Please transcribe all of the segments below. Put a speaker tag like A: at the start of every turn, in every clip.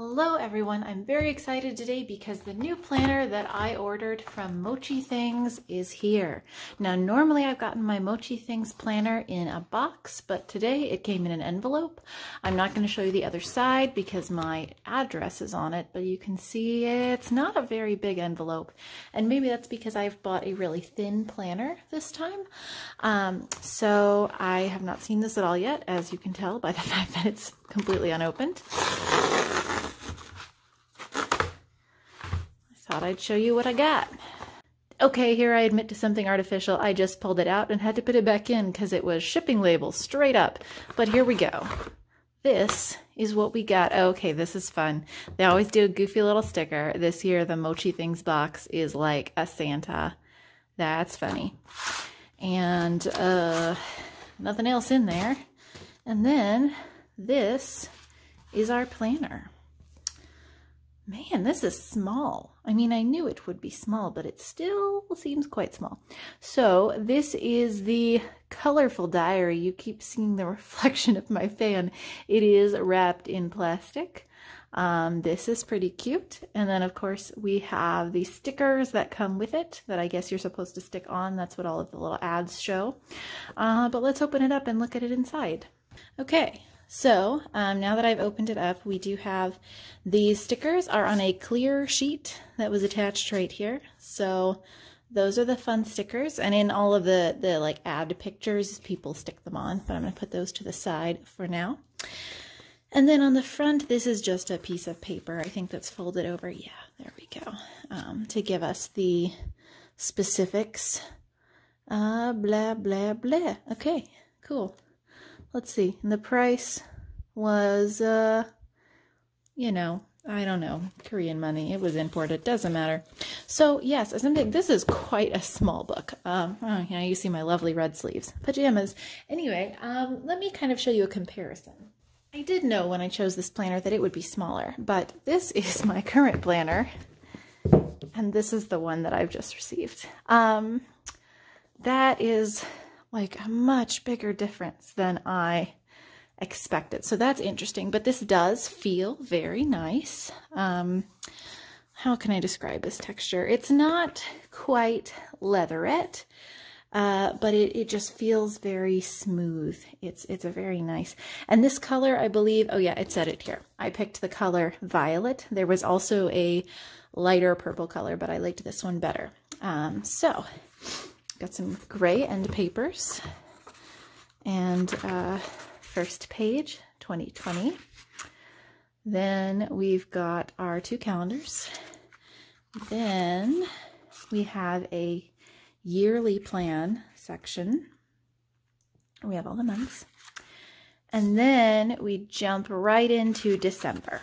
A: Hello everyone, I'm very excited today because the new planner that I ordered from MochiThings is here. Now normally I've gotten my MochiThings planner in a box, but today it came in an envelope. I'm not going to show you the other side because my address is on it, but you can see it's not a very big envelope. And maybe that's because I've bought a really thin planner this time. So I have not seen this at all yet, as you can tell by the fact that it's completely unopened. Thought I'd show you what I got. Okay, here I admit to something artificial. I just pulled it out and had to put it back in because it was shipping label straight up. But here we go. This is what we got. Okay, this is fun. They always do a goofy little sticker. This year the MochiThings box is like a Santa. That's funny. And nothing else in there. And then this is our planner. Man, this is small. I mean, I knew it would be small, but it still seems quite small. So this is the colorful diary. You keep seeing the reflection of my fan. It is wrapped in plastic. This is pretty cute. And then of course we have the stickers that come with it that I guess you're supposed to stick on. That's what all of the little ads show. But let's open it up and look at it inside. Okay. So now that I've opened it up, we do have these stickers are on a clear sheet that was attached right here. So those are the fun stickers, and in all of the like ad pictures, people stick them on, but I'm going to put those to the side for now. And then on the front, this is just a piece of paper. I think that's folded over. Yeah, there we go. To give us the specifics. Blah, blah, blah. Okay, cool. Let's see, and the price was, you know, I don't know, Korean money. It was imported, doesn't matter. So yes, this is quite a small book. You see my lovely red sleeves, pajamas. Anyway, let me kind of show you a comparison. I did know when I chose this planner that it would be smaller, but this is my current planner, and this is the one that I've just received. That is like a much bigger difference than I expected. So that's interesting, but this does feel very nice. How can I describe this texture? It's not quite leatherette, but it just feels very smooth. It's a very nice, and this color, I believe, oh yeah, it said it here. I picked the color violet. There was also a lighter purple color, but I liked this one better. So got some gray end papers, and first page 2020. Then we've got our 2 calendars. Then we have a yearly plan section. We have all the months. And then we jump right into December.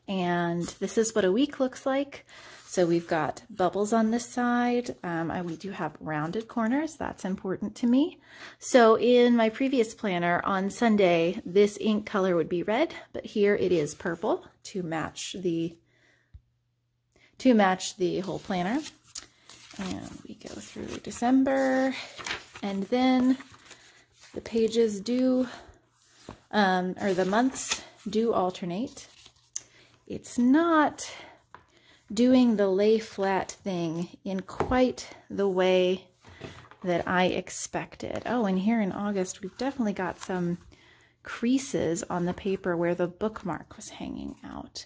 A: And this is what a week looks like. So we've got bubbles on this side. We do have rounded corners. That's important to me. So in my previous planner on Sunday, this ink color would be red, but here it is purple to match the whole planner. And we go through December, and then the pages do, or the months do alternate. It's not doing the lay flat thing in quite the way that I expected. Oh, and here in August, we've definitely got some creases on the paper where the bookmark was hanging out.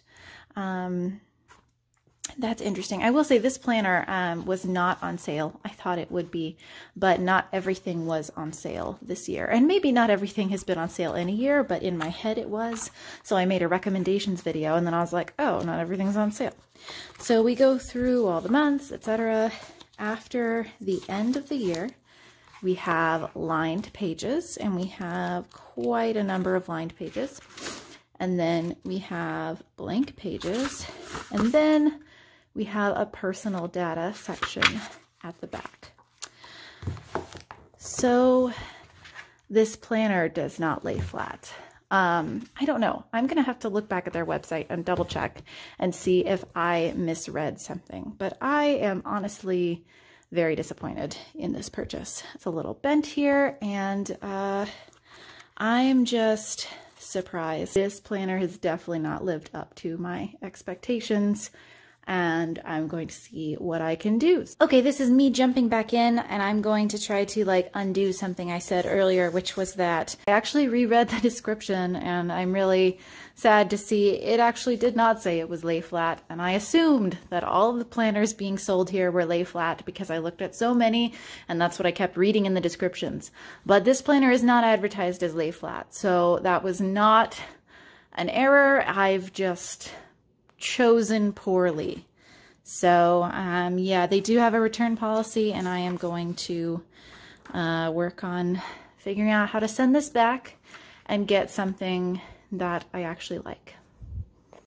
A: That's interesting. I will say this planner was not on sale. I thought it would be, but not everything was on sale this year. And maybe not everything has been on sale in a year, but in my head it was. So I made a recommendations video, and then I was like, oh, not everything's on sale. So we go through all the months, etc. After the end of the year, we have lined pages, and we have quite a number of lined pages. And then we have blank pages, and then we have a personal data section at the back. So this planner does not lay flat. I don't know. I'm going to have to look back at their website and double check and see if I misread something. But I am honestly very disappointed in this purchase. It's a little bent here, and I'm just surprise. This planner has definitely not lived up to my expectations, and I'm going to see what I can do. Okay, this is me jumping back in, and I'm going to try to like undo something I said earlier, which was that I actually reread the description, and I'm really sad to see it actually did not say it was lay flat, and I assumed that all of the planners being sold here were lay flat because I looked at so many, and that's what I kept reading in the descriptions. But this planner is not advertised as lay flat, so that was not an error. I've just chosen poorly. So yeah, they do have a return policy, and I am going to work on figuring out how to send this back and get something that I actually like.